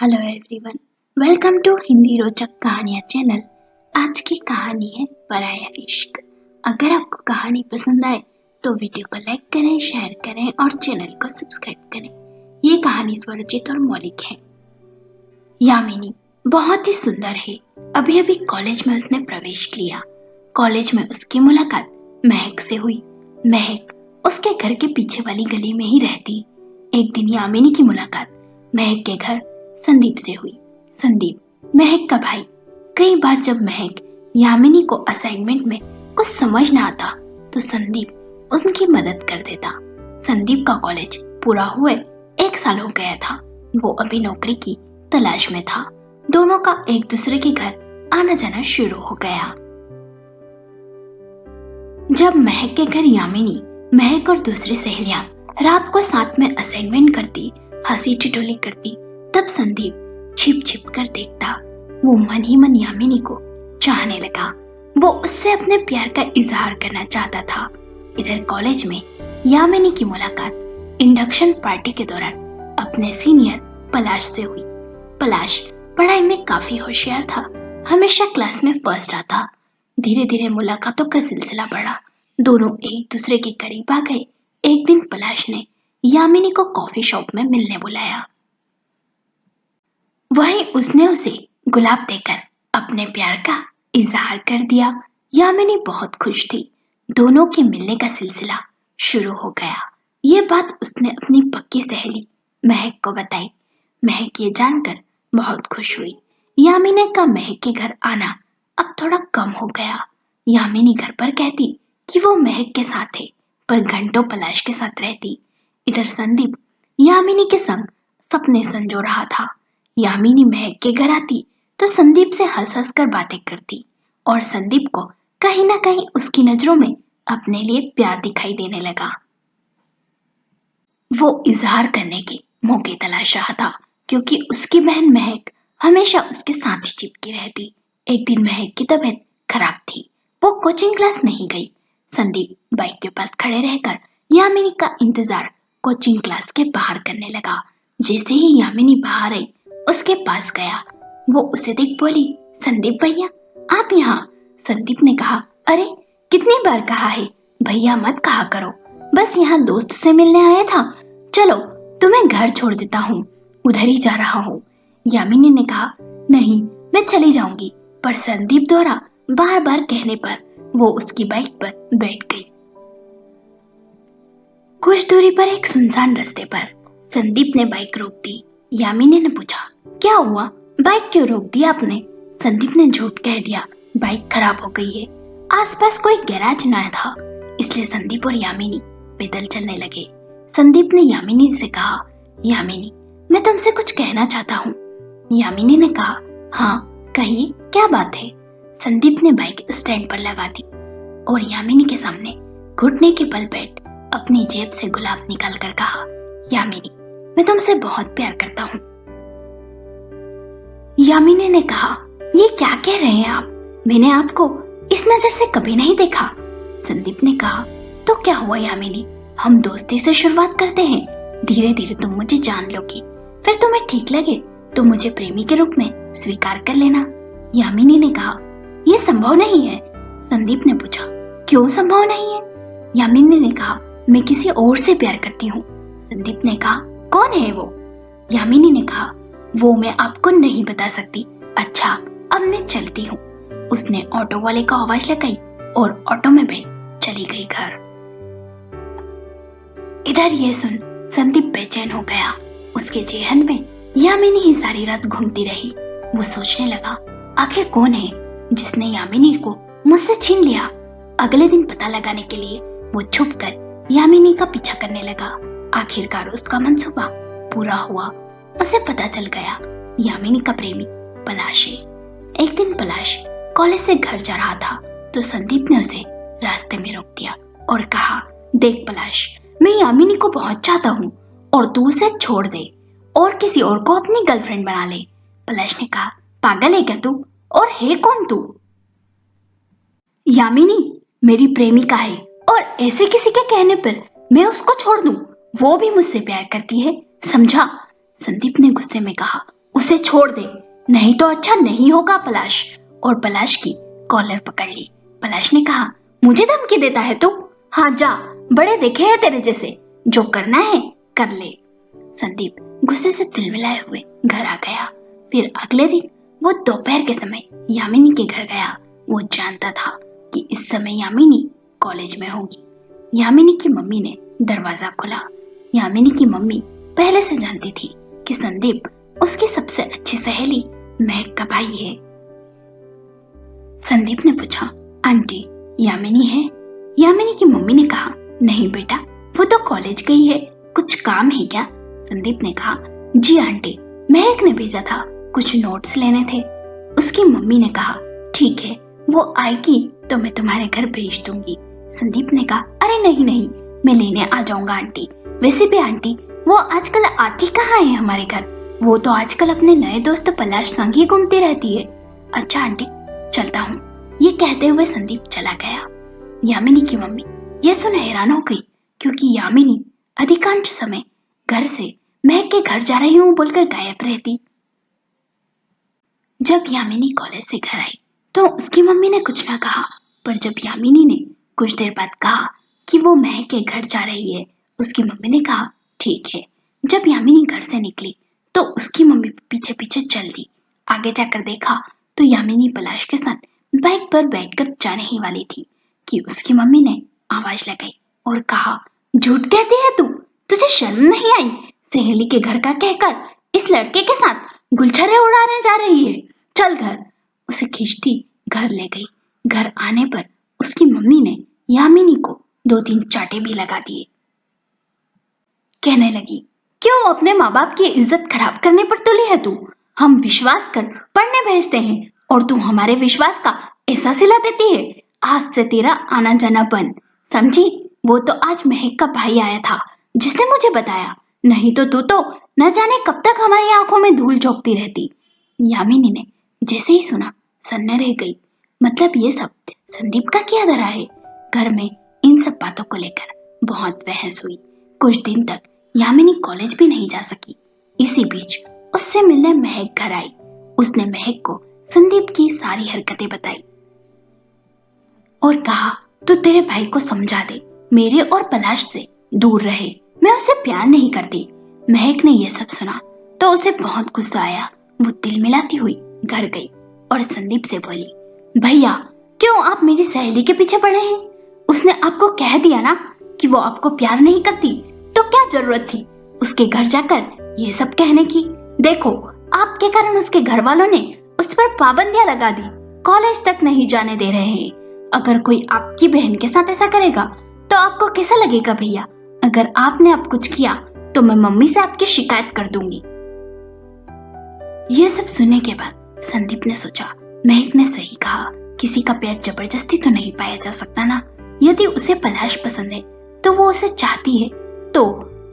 Hello everyone, welcome to Hindi रोचक कहानियाँ channel. आज की कहानी है पराया इश्क। अगर आपको कहानी पसंद आए तो वीडियो को लाइक करें, शेयर करें और चैनल को सब्सक्राइब करें। ये कहानी स्वरचित और मौलिक है। यामिनी बहुत ही सुंदर है। अभी अभी कॉलेज में उसने प्रवेश किया। कॉलेज में उसकी मुलाकात महक से हुई। महक उसके घर के पीछे वाली गली में ही रहती। एक दिन यामिनी की मुलाकात महक के घर संदीप से हुई। संदीप महक का भाई। कई बार जब महक यामिनी को असाइनमेंट में कुछ समझ न आता तो संदीप उनकी मदद कर देता। संदीप का कॉलेज पूरा हुए 1 साल हो गया था। वो अभी नौकरी की तलाश में था। दोनों का एक दूसरे के घर आना जाना शुरू हो गया। जब महक के घर यामिनी, महक और दूसरी सहेलियां रात को साथ में असाइनमेंट करती, हंसी ठिठोली करती, तब संदीप छिप छिप कर देखता। वो मन ही मन यामिनी को चाहने लगा। वो उससे अपने प्यार का इजहार करना चाहता था। इधर कॉलेज में यामिनी की मुलाकात इंडक्शन पार्टी के दौरान अपने सीनियर पलाश से हुई। पलाश पढ़ाई में काफी होशियार था। हमेशा क्लास में फर्स्ट आता। धीरे धीरे मुलाकातों का सिलसिला बढ़ा। दोनों एक दूसरे के करीब आ गए। एक दिन पलाश ने यामिनी को कॉफी शॉप में मिलने बुलाया। वहीं उसने उसे गुलाब देकर अपने प्यार का इजहार कर दिया। यामिनी बहुत खुश थी। दोनों के मिलने का सिलसिला शुरू हो गया। ये बात उसने अपनी पक्की सहेली महक को बताई। महक ये जानकर बहुत खुश हुई। यामिनी का महक के घर आना अब थोड़ा कम हो गया। यामिनी घर पर कहती कि वो महक के साथ है, पर घंटों पलाश के साथ रहती। इधर संदीप यामिनी के संग सपने संजो रहा था। यामिनी महक के घर आती तो संदीप से हंस हंस कर बातें करती और संदीप को कहीं ना कहीं उसकी नजरों में अपने लिए प्यार दिखाई देने लगा। वो इजहार करने के मौके तलाश रहा था, क्योंकि उसकी बहन महक हमेशा उसके साथ ही चिपकी रहती। एक दिन महक की तबीयत खराब थी। वो कोचिंग क्लास नहीं गई। संदीप बाइक के पास खड़े रहकर यामिनी का इंतजार कोचिंग क्लास के बाहर करने लगा। जैसे ही यामिनी बाहर आई, उसके पास गया। वो उसे देख बोली, संदीप भैया, आप यहाँ? संदीप ने कहा, अरे कितनी बार कहा है भैया मत कहा करो, बस यहाँ दोस्त से मिलने आया था। चलो तुम्हें घर छोड़ देता हूँ, उधर ही जा रहा हूँ। यामिनी ने कहा, नहीं मैं चली जाऊंगी। पर संदीप द्वारा बार बार कहने पर वो उसकी बाइक पर बैठ गई। कुछ दूरी पर एक सुनसान रास्ते पर संदीप ने बाइक रोक दी। यामिनी ने पूछा, क्या हुआ, बाइक क्यों रोक दी आपने? संदीप ने झूठ कह दिया, बाइक खराब हो गई है। आसपास कोई गैराज न था, इसलिए संदीप और यामिनी पैदल चलने लगे। संदीप ने यामिनी से कहा, यामिनी मैं तुमसे कुछ कहना चाहता हूँ। यामिनी ने कहा, हाँ कहिए, क्या बात है? संदीप ने बाइक स्टैंड पर लगा दी और यामिनी के सामने घुटने के बल बैठ अपनी जेब से गुलाब निकाल कर कहा, यामिनी मैं तुमसे बहुत प्यार करता हूँ। यामिनी ने कहा, ये क्या कह रहे हैं आप? मैंने आपको इस नजर से कभी नहीं देखा। संदीप ने कहा, तो क्या हुआ यामिनी, हम दोस्ती से शुरुआत करते हैं। धीरे धीरे तुम मुझे जान लोगी, फिर तुम्हें ठीक लगे तो मुझे प्रेमी के रूप में स्वीकार कर लेना। यामिनी ने कहा, यह संभव नहीं है। संदीप ने पूछा, क्यों संभव नहीं है? यामिनी ने कहा, मैं किसी और से प्यार करती हूँ। संदीप ने कहा, कौन है वो? यामिनी ने कहा, वो मैं आपको नहीं बता सकती। अच्छा अब मैं चलती हूँ। उसने ऑटो वाले को आवाज लगाई और ऑटो में बैठ चली गई घर। इधर ये सुन संदीप बेचैन हो गया। उसके जेहन में यामिनी ही सारी रात घूमती रही। वो सोचने लगा, आखिर कौन है जिसने यामिनी को मुझसे छीन लिया? अगले दिन पता लगाने के लिए वो छुपकर यामिनी का पीछा करने लगा। आखिरकार उसका मंसूबा पूरा हुआ। उसे पता चल गया यामिनी का प्रेमी पलाश है। एक दिन पलाश कॉलेज से घर जा रहा था तो संदीप ने उसे रास्ते में रोक दिया और कहा, देख पलाश, मैं यामिनी को बहुत चाहता हूँ और तू उसे छोड़ दे और किसी और को अपनी गर्लफ्रेंड बना ले। पलाश ने कहा, पागल है क्या तू, और है कौन तू? यामिनी मेरी प्रेमिका है और ऐसे किसी के कहने पर मैं उसको छोड़ दूं? वो भी मुझसे प्यार करती है, समझा? संदीप ने गुस्से में कहा, उसे छोड़ दे, नहीं तो अच्छा नहीं होगा पलाश। और पलाश की कॉलर पकड़ ली। पलाश ने कहा, मुझे धमकी देता है तू? हाँ जा, बड़े देखे हैं तेरे जैसे, जो करना है कर ले। संदीप गुस्से से तिलमिलाए हुए घर आ गया। फिर अगले दिन वो दोपहर के समय यामिनी के घर गया। वो जानता था कि इस समय यामिनी कॉलेज में होगी। यामिनी की मम्मी ने दरवाजा खोला। यामिनी की मम्मी पहले से जानती थी कि संदीप उसकी सबसे अच्छी सहेली महक का भाई है। संदीप ने पूछा, आंटी यामिनी है? यामिनी की मम्मी ने कहा, नहीं बेटा, वो तो कॉलेज गई है, कुछ काम है क्या? संदीप ने कहा, जी आंटी, महक ने भेजा था, कुछ नोट्स लेने थे। उसकी मम्मी ने कहा, ठीक है, वो आएगी तो मैं तुम्हारे घर भेज दूंगी। संदीप ने कहा, अरे नहीं नहीं, मैं लेने आ जाऊंगा आंटी। वैसे भी आंटी, वो आजकल आती कहाँ है हमारे घर? वो तो आजकल अपने नए दोस्त पलाश संग ही घूमती रहती है। अच्छा आंटी, चलता हूँ। ये कहते हुए संदीप चला गया। यामिनी की मम्मी ये सुन हैरान हो गई, क्योंकि यामिनी अधिकांश समय घर से महक के घर जा रही हूँ बोलकर गायब रहती। जब यामिनी कॉलेज से घर आई तो उसकी मम्मी ने कुछ ना कहा, पर जब यामिनी ने कुछ देर बाद कहा कि वो महक के घर जा रही है, उसकी मम्मी ने कहा, ठीक है। जब यामिनी घर से निकली तो उसकी मम्मी पीछे पीछे चल दी। आगे जाकर देखा तो यामिनी पलाश के साथ बाइक पर बैठकर जाने ही वाली थी कि उसकी मम्मी ने आवाज लगाई और कहा, झूठ कहती है तू? तुझे शर्म नहीं आई? सहेली के घर का कहकर इस लड़के के साथ गुलछरे उड़ाने जा रही है। चल घर। उसे खींचती घर ले गई। घर आने पर उसकी मम्मी ने यामिनी को 2-3 चाटे भी लगा दिए। कहने लगी, क्यों अपने माँ बाप की इज्जत खराब करने पर तुली है तू? हम विश्वास कर पढ़ने भेजते हैं और तू हमारे विश्वास का ऐसा सिला देती है। आज से तेरा आना जाना बंद, समझी? वो तो आज महक का भाई आया था जिसने मुझे बताया, नहीं तो तू तो न जाने कब तक हमारी आंखों में धूल झोंकती रहती। यामिनी ने जैसे ही सुना सन्ने रह गई। मतलब ये सब संदीप का क्या धरा है? घर में इन सब बातों को लेकर बहुत बहस हुई। कुछ दिन तक यामिनी कॉलेज भी नहीं जा सकी। इसी बीच उससे मिलने महक घर आई। उसने महक को संदीप की सारी हरकतें बताई और कहा, तू तेरे भाई को समझा दे, मेरे और पलाश से दूर रहे, मैं उससे प्यार नहीं करती। महक ने यह सब सुना तो उसे बहुत गुस्सा आया। वो तिल मिलाती हुई घर गई और संदीप से बोली, भैया, क्यों आप मेरी सहेली के पीछे पड़े हैं? उसने आपको कह दिया ना कि वो आपको प्यार नहीं करती, तो क्या जरूरत थी उसके घर जाकर ये सब कहने की? देखो, आपके कारण उसके घर वालों ने उस पर पाबंदियां लगा दी, कॉलेज तक नहीं जाने दे रहे हैं। अगर कोई आपकी बहन के साथ ऐसा करेगा तो आपको कैसा लगेगा भैया? अगर आपने अब कुछ किया तो मैं मम्मी से आपकी शिकायत कर दूंगी। यह सब सुनने के बाद संदीप ने सोचा, महक ने सही कहा, किसी का प्यार जबरदस्ती तो नहीं पाया जा सकता ना। यदि उसे पलाश पसंद है तो वो उसे चाहती है, तो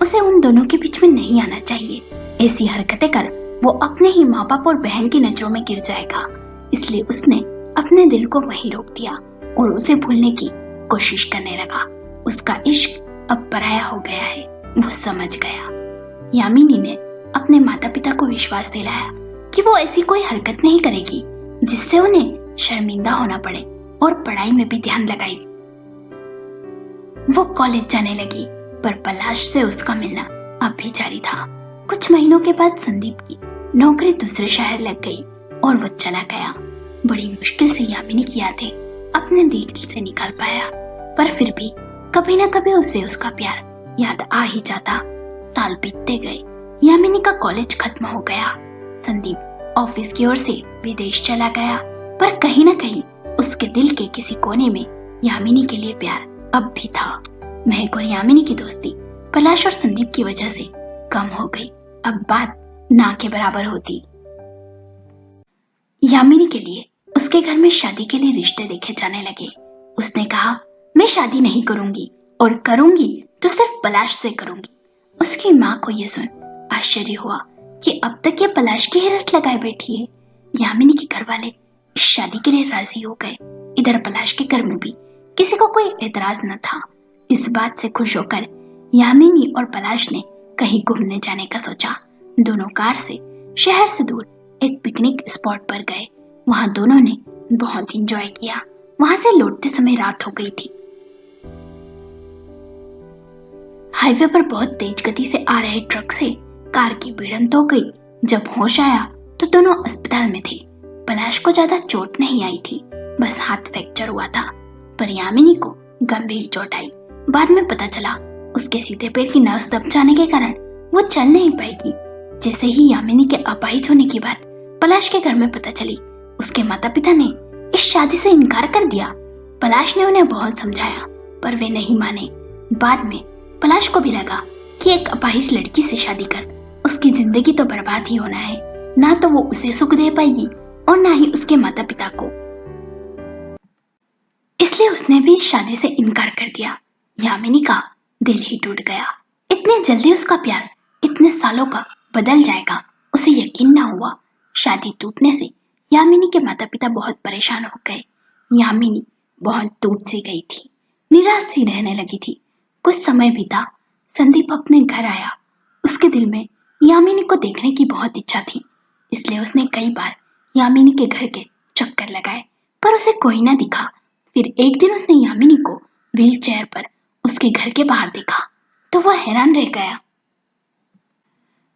उसे उन दोनों के बीच में नहीं आना चाहिए। ऐसी हरकतें कर वो अपने ही माँ बाप और बहन की नजरों में गिर जाएगा। इसलिए उसने अपने दिल को वहीं रोक दिया और उसे भूलने की कोशिश करने लगा। उसका इश्क अब पराया हो गया है, वो समझ गया। यामिनी ने अपने माता पिता को विश्वास दिलाया कि वो ऐसी कोई हरकत नहीं करेगी जिससे उन्हें शर्मिंदा होना पड़े और पढ़ाई में भी ध्यान लगाएगी। वो कॉलेज जाने लगी, पर पलाश से उसका मिलना अब भी जारी था। कुछ महीनों के बाद संदीप की नौकरी दूसरे शहर लग गई और वो चला गया। बड़ी मुश्किल से यामिनी की यादें अपने दिल से निकाल पाया, पर फिर भी कभी न कभी उसे उसका प्यार याद आ ही जाता। साल बीतते गए, यामिनी का कॉलेज खत्म हो गया। संदीप ऑफिस की ओर से विदेश चला गया, पर कहीं न कहीं उसके दिल के किसी कोने में यामिनी के लिए प्यार अब भी था। महक और यामिनी की दोस्ती पलाश और संदीप की वजह से कम हो गई। अब बात ना के बराबर होती। यामिनी के लिए उसके घर में शादी के लिए रिश्ते देखे जाने लगे। उसने कहा, मैं शादी नहीं करूंगी और करूंगी तो सिर्फ पलाश से करूंगी। उसकी माँ को यह सुन आश्चर्य हुआ कि अब तक ये पलाश की ही रट लगाए बैठी है। यामिनी के घर वाले इस शादी के लिए राजी हो गए। इधर पलाश के घर में भी किसी को कोई एतराज न था। इस बात से खुश होकर यामिनी और पलाश ने कहीं घूमने जाने का सोचा। दोनों कार से शहर से दूर एक पिकनिक स्पॉट पर गए। वहां दोनों ने बहुत एंजॉय किया। वहां से लौटते समय रात हो गई थी। हाईवे पर बहुत तेज गति से आ रहे ट्रक से कार की भिड़ंत हो गई। जब होश आया तो दोनों अस्पताल में थे। पलाश को ज्यादा चोट नहीं आई थी, बस हाथ फ्रैक्चर हुआ था, पर यामिनी को गंभीर चोट आई। बाद में पता चला उसके सीधे पैर की नर्व्स दब जाने के कारण वो चल नहीं पाएगी। जैसे ही यामिनी के अपाहिज होने की बात पलाश के घर में पता चली, उसके माता पिता ने इस शादी से इनकार कर दिया। पलाश ने उन्हें बहुत समझाया, पर वे नहीं माने। बाद में पलाश को भी लगा कि एक अपाहिज लड़की से शादी कर उसकी जिंदगी तो बर्बाद ही होना है। ना तो वो उसे सुख दे पाएगी और ना ही उसके माता पिता को। इसलिए उसने भी इस शादी से इनकार कर दिया। यामिनी का दिल ही टूट गया। इतने जल्दी उसका प्यार इतने सालों का बदल जाएगा, उसे यकीन ना हुआ। शादी टूटने से यामिनी के माता पिता बहुत परेशान हो गए। यामिनी बहुत टूट सी गई थी, निराश सी रहने लगी थी। कुछ समय बीता, संदीप अपने घर आया। उसके दिल में यामिनी को देखने की बहुत इच्छा थी, इसलिए उसने कई बार यामिनी के घर के चक्कर लगाए, पर उसे कोई ना दिखा। फिर एक दिन उसने यामिनी को व्हील चेयर पर उसके घर के बाहर देखा तो वह हैरान रह गया।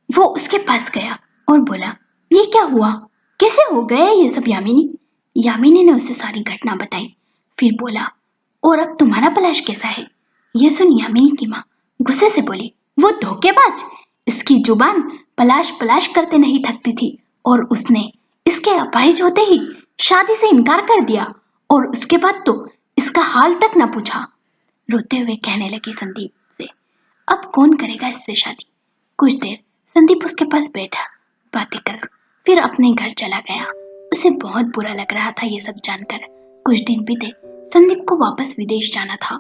वो उसके पास गया और बोला, ये क्या हुआ, कैसे हो गया ये सब यामिनी? यामिनी ने उसे सारी घटना बताई। फिर बोला, और अब तुम्हारा पलाश कैसा है? ये सुन यामिनी की माँ गुस्से से बोली, वो धोखेबाज, इसकी जुबान पलाश पलाश करते नहीं थकती थी और उसने इसके अपाहिज होते ही शादी से इनकार कर दिया और उसके बाद तो इसका हाल तक न पूछा। रोते हुए कहने लगी संदीप से, अब कौन करेगा इससे शादी? कुछ देर संदीप उसके पास बैठा, बातें कर, फिर अपने घर चला गया। उसे बहुत बुरा लग रहा था ये सब जानकर। कुछ दिन बीते, संदीप को वापस विदेश जाना था।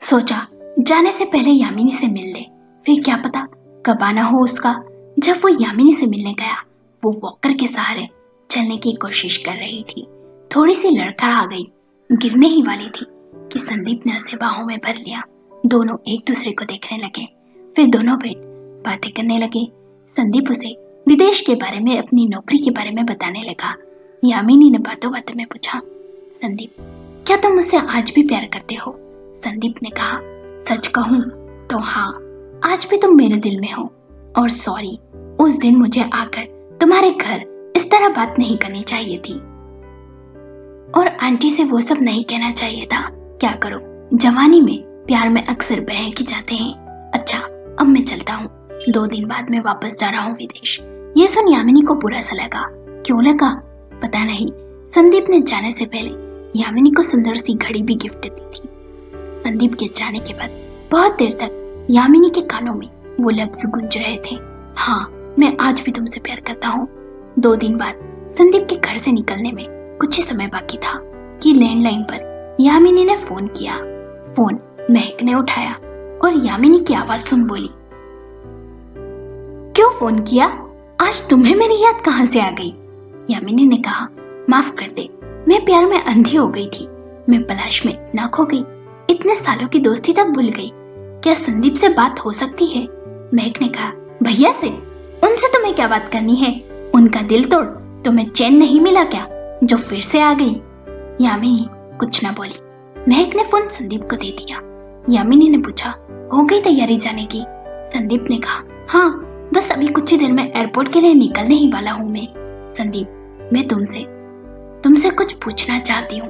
सोचा जाने से पहले यामिनी से मिल ले, फिर क्या पता कब आना हो उसका। जब वो यामिनी से मिलने गया, वो वॉकर के सहारे चलने की कोशिश कर रही थी। थोड़ी सी लड़खड़ा गई, गिरने ही वाली थी कि संदीप ने उसे बाहों में भर लिया। दोनों एक दूसरे को देखने लगे, फिर दोनों बैठ बातें करने लगे। संदीप उसे विदेश के बारे में, अपनी नौकरी के बारे में बताने लगा। यामिनी ने बातों बातों में पूछा, संदीप क्या तुम मुझसे आज भी प्यार करते हो? संदीप ने कहा, सच कहूं तो हाँ, आज भी तुम मेरे दिल में हो। और सॉरी, उस दिन मुझे आकर तुम्हारे घर इस तरह बात नहीं करनी चाहिए थी और आंटी से वो सब नहीं कहना चाहिए था। क्या करो, जवानी में प्यार में अक्सर बहक ही जाते हैं। अच्छा, अब मैं चलता हूँ, 2 दिन बाद मैं वापस जा रहा हूँ विदेश। ये सुन यामिनी को बुरा सा लगा। क्यों लगा पता नहीं। संदीप ने जाने से पहले यामिनी को सुंदर सी घड़ी भी गिफ्ट दी थी। संदीप के जाने के बाद बहुत देर तक यामिनी के कानों में वो लफ्ज गूंज रहे थे, हाँ मैं आज भी तुमसे प्यार करता हूँ। 2 दिन बाद संदीप के घर से निकलने में कुछ ही समय बाकी था कि लैंडलाइन पर यामिनी ने फोन किया। फोन महक ने उठाया और यामिनी की आवाज सुन बोली, क्यों फोन किया? आज तुम्हें मेरी याद कहां से आ गई? यामिनी ने कहा, माफ कर दे, मैं प्यार में अंधी हो गई थी। मैं पलाश में इतना खो गई, इतने सालों की दोस्ती तक भूल गई। क्या संदीप से बात हो सकती है? महक ने कहा, भैया से? उनसे तुम्हें क्या बात करनी है? उनका दिल तोड़ तुम्हें चैन नहीं मिला क्या, जो फिर से आ गई? यामिनी कुछ ना बोली। महक ने फोन संदीप को दे दिया। यामिनी ने पूछा, हो गई तैयारी जाने की? संदीप ने कहा, हाँ बस अभी कुछ ही देर में एयरपोर्ट के लिए निकलने ही वाला हूँ मैं। संदीप, मैं तुमसे कुछ पूछना चाहती हूँ।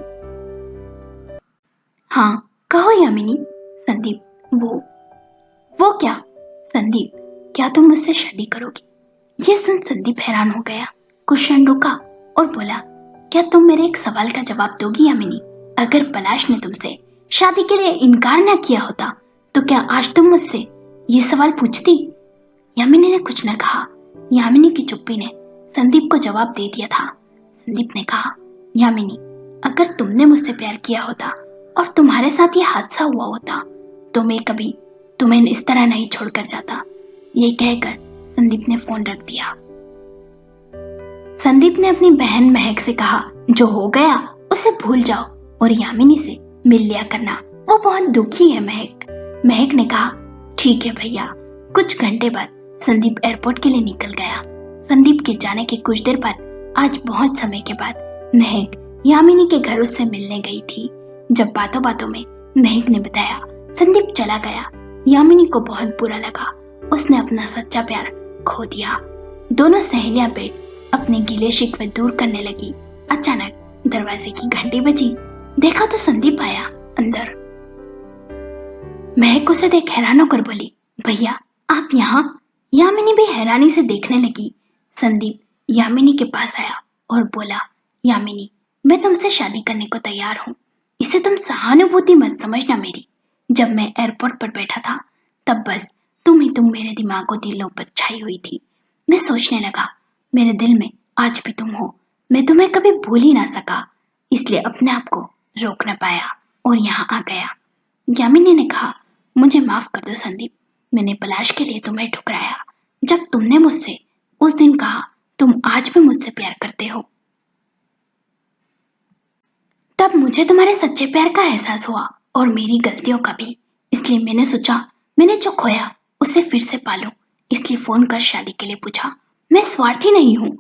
हाँ कहो यामिनी। संदीप, वो क्या? संदीप, क्या तुम मुझसे शादी करोगी? ये सुन संदीप हैरान हो गया। कुछ क्षण रुका और बोला, क्या तुम मेरे एक सवाल का जवाब दोगी यामिनी? अगर पलाश ने तुमसे शादी के लिए इनकार न किया होता तो क्या आज तुम मुझसे ये सवाल पूछती? यामिनी ने कुछ न कहा। यामिनी की चुप्पी ने संदीप को जवाब दे दिया था। संदीप ने कहा, यामिनी, अगर तुमने मुझसे प्यार किया होता और तुम्हारे साथ ये हादसा हुआ होता तो मैं कभी तुम्हें इस तरह नहीं छोड़कर जाता। ये कहकर संदीप ने फोन रख दिया। संदीप ने अपनी बहन महक से कहा, जो हो गया उसे भूल जाओ और यामिनी से मिल लिया करना, वो बहुत दुखी है। महक ने कहा, ठीक है भैया। कुछ घंटे बाद संदीप एयरपोर्ट के लिए निकल गया। संदीप के जाने के कुछ देर बाद आज बहुत समय के बाद महक यामिनी के घर उससे मिलने गई थी। जब बातों बातों में महक ने बताया संदीप चला गया, यामिनी को बहुत बुरा लगा। उसने अपना सच्चा प्यार खो दिया। दोनों सहेलियां बैठ अपने गिले शिकवे दूर करने लगी। अचानक दरवाजे की घंटी बजी। देखा तो संदीप आया अंदर। महक उसे देख हैरान होकर बोली, भैया आप यहाँ? यामिनी भी हैरानी से देखने लगी। संदीप यामिनी के पास आया और बोला, यामिनी मैं तुमसे शादी करने को तैयार हूँ। इसे तुम सहानुभूति मत समझना मेरी। जब मैं एयरपोर्ट पर बैठा था तब बस तुम मेरे दिमागो दिलों पर छाई हुई थी। मैं सोचने लगा मेरे दिल में आज भी तुम हो। मैं तुम्हें कभी भूल ही ना सका, इसलिए अपने आप को रोक न पाया और यहाँ आ गया। यामिनी ने कहा, मुझे माफ कर दो संदीप, मैंने पलाश के लिए तुम्हें ठुकराया। जब तुमने मुझसे उस दिन कहा तुम आज भी मुझसे प्यार करते हो, तब मुझे तुम्हारे सच्चे प्यार का एहसास हुआ और मेरी गलतियों का भी। इसलिए मैंने सोचा मैंने जो खोया उसे फिर से पालूं। इसलिए फोन कर शादी के लिए पूछा। मैं स्वार्थी नहीं हूँ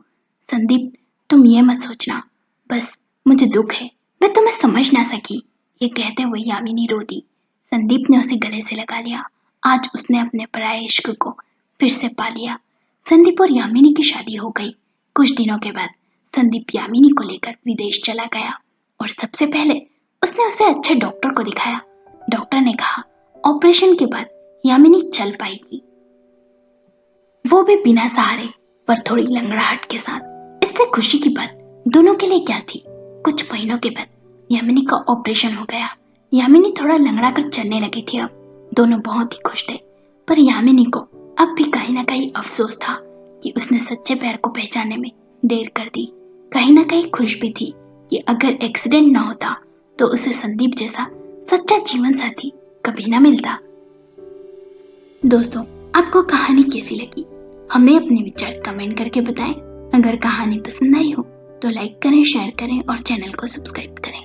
संदीप, तुम ये मत सोचना। बस मुझे दुख है मैं तुम्हें समझ ना सकी। ये कहते हुए यामिनी रो दी। संदीप ने उसे गले से लगा लिया। आज उसने अपने पराये इश्क को फिर से पा लिया। संदीप और यामिनी की शादी हो गई। कुछ दिनों के बाद संदीप यामिनी को लेकर विदेश चला गया और सबसे पहले उसने उसे अच्छे डॉक्टर को दिखाया। डॉक्टर ने कहा ऑपरेशन के बाद यामिनी चल पाएगी, वो भी बिना सहारे पर थोड़ी लंगड़ाहट के साथ। इससे खुशी की बात दोनों के लिए क्या थी। कुछ महीनों के बाद यामिनी का ऑपरेशन हो गया। यामिनी थोड़ा लंगड़ा कर चलने लगी थी। अब दोनों बहुत ही खुश थे, पर यामिनी को अब भी कहीं ना कहीं अफसोस था कि उसने सच्चे प्यार को पहचानने में देर कर दी। कहीं ना कहीं खुश भी थी कि अगर एक्सीडेंट ना होता तो उसे संदीप जैसा सच्चा जीवन साथी कभी ना मिलता। दोस्तों आपको कहानी कैसी लगी हमें अपने विचार कमेंट करके बताएं। अगर कहानी पसंद आई हो तो लाइक करें, शेयर करें और चैनल को सब्सक्राइब करें।